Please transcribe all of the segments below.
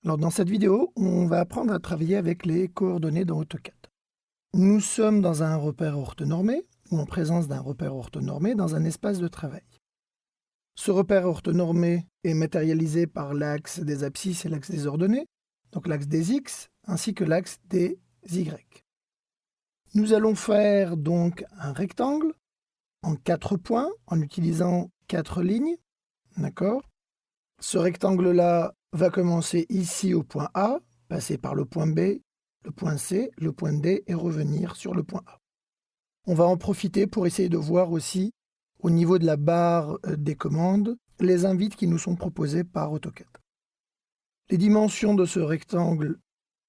Alors dans cette vidéo, on va apprendre à travailler avec les coordonnées dans AutoCAD. Nous sommes dans un repère orthonormé ou en présence d'un repère orthonormé dans un espace de travail. Ce repère orthonormé est matérialisé par l'axe des abscisses et l'axe des ordonnées, donc l'axe des X ainsi que l'axe des Y. Nous allons faire donc un rectangle en 4 points en utilisant 4 lignes. D'accord ? Ce rectangle-là va commencer ici au point A, passer par le point B, le point C, le point D et revenir sur le point A. On va en profiter pour essayer de voir aussi, au niveau de la barre des commandes, les invites qui nous sont proposés par AutoCAD. Les dimensions de ce rectangle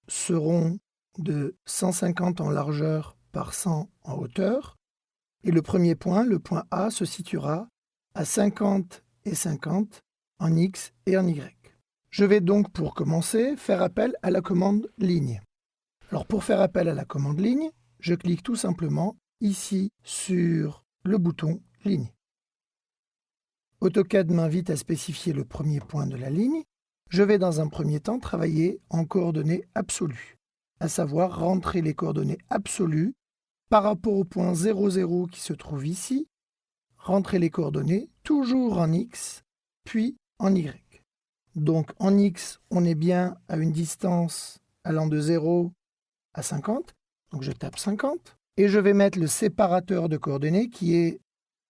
seront de 150 en largeur par 100 en hauteur. Et le premier point, le point A, se situera à 50 et 50 en X et en Y. Je vais donc, pour commencer, faire appel à la commande ligne. Alors pour faire appel à la commande ligne, je clique tout simplement ici sur le bouton ligne. AutoCAD m'invite à spécifier le premier point de la ligne. Je vais dans un premier temps travailler en coordonnées absolues, à savoir rentrer les coordonnées absolues par rapport au point 00 qui se trouve ici, rentrer les coordonnées toujours en X, puis en Y. Donc en X, on est bien à une distance allant de 0 à 50. Donc je tape 50. Et je vais mettre le séparateur de coordonnées qui est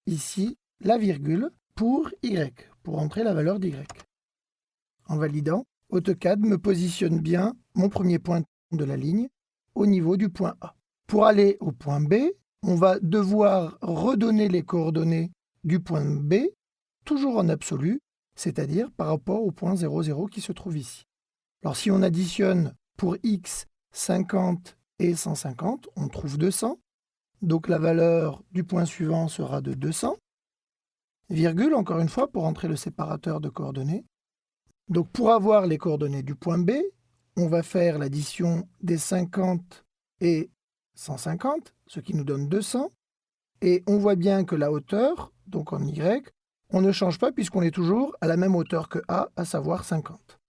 ici, la virgule, pour Y, pour entrer la valeur d'Y. En validant, AutoCAD me positionne bien mon premier point de la ligne au niveau du point A. Pour aller au point B, on va devoir redonner les coordonnées du point B, toujours en absolu, c'est-à-dire par rapport au point 00 qui se trouve ici. Alors si on additionne pour X 50 et 150, on trouve 200. Donc la valeur du point suivant sera de 200. Virgule, encore une fois, pour entrer le séparateur de coordonnées. Donc pour avoir les coordonnées du point B, on va faire l'addition des 50 et 150, ce qui nous donne 200. Et on voit bien que la hauteur, donc en Y, on ne change pas puisqu'on est toujours à la même hauteur que A, à savoir 50.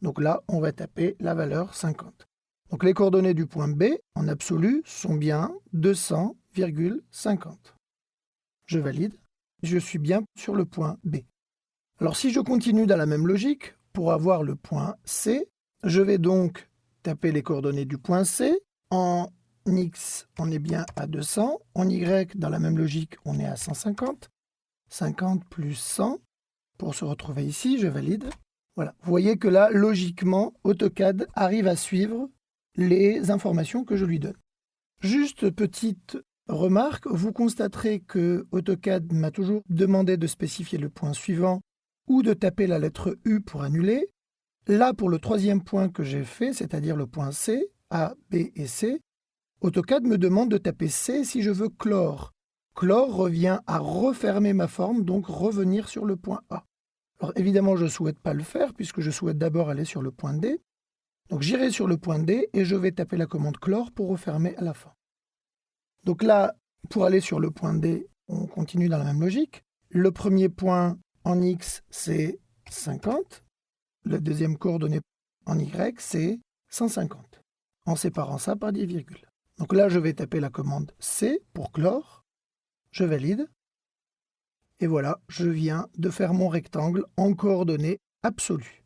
Donc là, on va taper la valeur 50. Donc les coordonnées du point B, en absolu, sont bien 200,50. Je valide. Je suis bien sur le point B. Alors si je continue dans la même logique, pour avoir le point C, je vais donc taper les coordonnées du point C. En X, on est bien à 200. En Y, dans la même logique, on est à 150. 50 plus 100. Pour se retrouver ici, je valide. Voilà. Vous voyez que là, logiquement, AutoCAD arrive à suivre les informations que je lui donne. Juste petite remarque, vous constaterez que AutoCAD m'a toujours demandé de spécifier le point suivant ou de taper la lettre U pour annuler. Là, pour le troisième point que j'ai fait, c'est-à-dire le point C, A, B et C, AutoCAD me demande de taper C si je veux clore. Clore revient à refermer ma forme, donc revenir sur le point A. Alors évidemment, je ne souhaite pas le faire puisque je souhaite d'abord aller sur le point D. Donc j'irai sur le point D et je vais taper la commande clore pour refermer à la fin. Donc là, pour aller sur le point D, on continue dans la même logique. Le premier point en X, c'est 50. Le deuxième coordonnée en Y, c'est 150. En séparant ça par des virgules. Donc là, je vais taper la commande C pour clore. Je valide. Et voilà, je viens de faire mon rectangle en coordonnées absolues.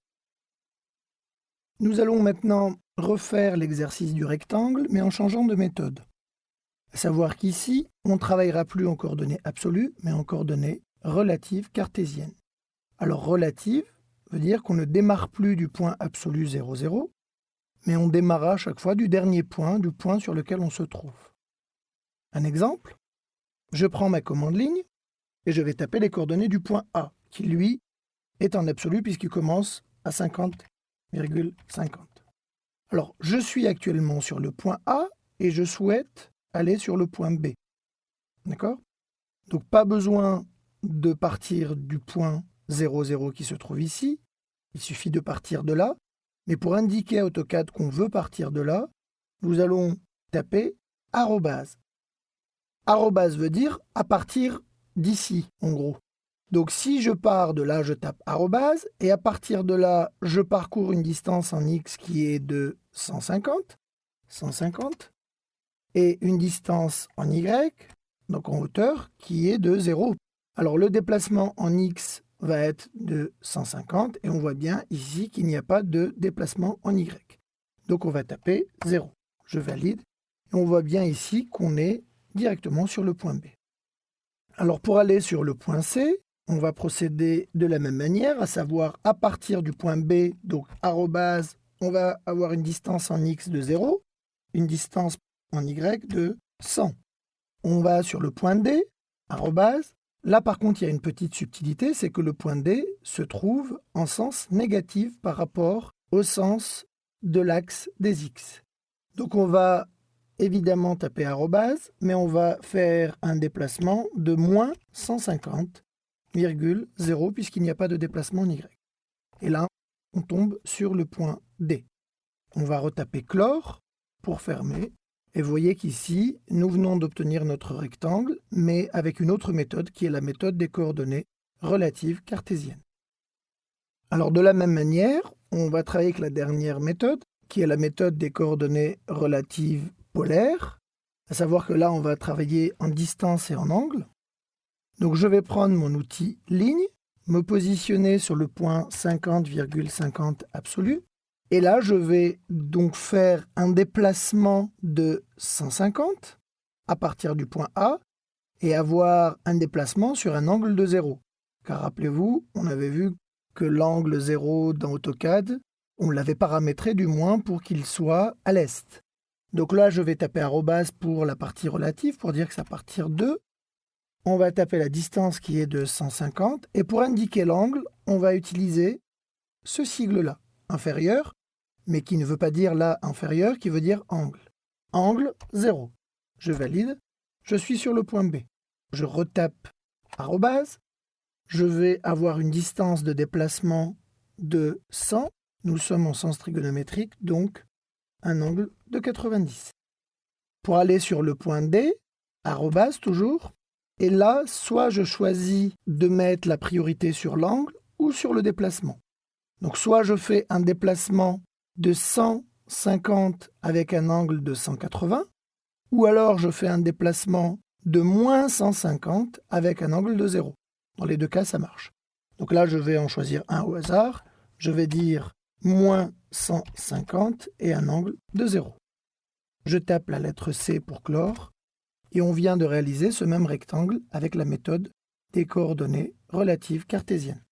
Nous allons maintenant refaire l'exercice du rectangle, mais en changeant de méthode. À savoir qu'ici, on ne travaillera plus en coordonnées absolues, mais en coordonnées relatives cartésiennes. Alors relative veut dire qu'on ne démarre plus du point absolu 0, 0, mais on démarre à chaque fois du dernier point, du point sur lequel on se trouve. Un exemple, je prends ma commande ligne et je vais taper les coordonnées du point A, qui lui est en absolu puisqu'il commence à 50,50. Alors, je suis actuellement sur le point A et je souhaite aller sur le point B. D'accord ? Donc, pas besoin de partir du point 0, 0 qui se trouve ici. Il suffit de partir de là. Mais pour indiquer à AutoCAD qu'on veut partir de là, nous allons taper arrobase. Arrobase veut dire à partir d'ici, en gros. Donc si je pars de là, je tape arrobase, et à partir de là, je parcours une distance en x qui est de 150, et une distance en y, donc en hauteur, qui est de 0. Alors le déplacement en x va être de 150, et on voit bien ici qu'il n'y a pas de déplacement en y. Donc on va taper 0. Je valide, et on voit bien ici qu'on est directement sur le point B. Alors pour aller sur le point C, on va procéder de la même manière, à savoir à partir du point B, donc arrobase, on va avoir une distance en x de 0, une distance en y de 100. On va sur le point D, arrobase. Là par contre, il y a une petite subtilité, c'est que le point D se trouve en sens négatif par rapport au sens de l'axe des x. Donc on va évidemment taper arrobase, mais on va faire un déplacement de moins 150,0 puisqu'il n'y a pas de déplacement en y. Et là, on tombe sur le point D. On va retaper chlore pour fermer. Et vous voyez qu'ici, nous venons d'obtenir notre rectangle, mais avec une autre méthode qui est la méthode des coordonnées relatives cartésiennes. Alors de la même manière, on va travailler avec la dernière méthode, qui est la méthode des coordonnées relatives polaires, à savoir que là, on va travailler en distance et en angle. Donc je vais prendre mon outil ligne, me positionner sur le point 50,50 absolu, et là, je vais donc faire un déplacement de 150 à partir du point A et avoir un déplacement sur un angle de 0. Car rappelez-vous, on avait vu que l'angle 0 dans AutoCAD, on l'avait paramétré du moins pour qu'il soit à l'est. Donc là, je vais taper arrobase pour la partie relative, pour dire que c'est à partir de. On va taper la distance qui est de 150. Et pour indiquer l'angle, on va utiliser ce sigle-là, inférieur, mais qui ne veut pas dire là inférieur, qui veut dire angle. Angle 0. Je valide. Je suis sur le point B. Je retape arrobase. Je vais avoir une distance de déplacement de 100. Nous sommes en sens trigonométrique, donc un angle de 90. Pour aller sur le point D, arrobase toujours, et là, soit je choisis de mettre la priorité sur l'angle ou sur le déplacement. Donc soit je fais un déplacement de 150 avec un angle de 180, ou alors je fais un déplacement de moins 150 avec un angle de 0. Dans les deux cas, ça marche. Donc là, je vais en choisir un au hasard. Je vais dire moins 150 et un angle de 0. Je tape la lettre C pour clore et on vient de réaliser ce même rectangle avec la méthode des coordonnées relatives cartésiennes.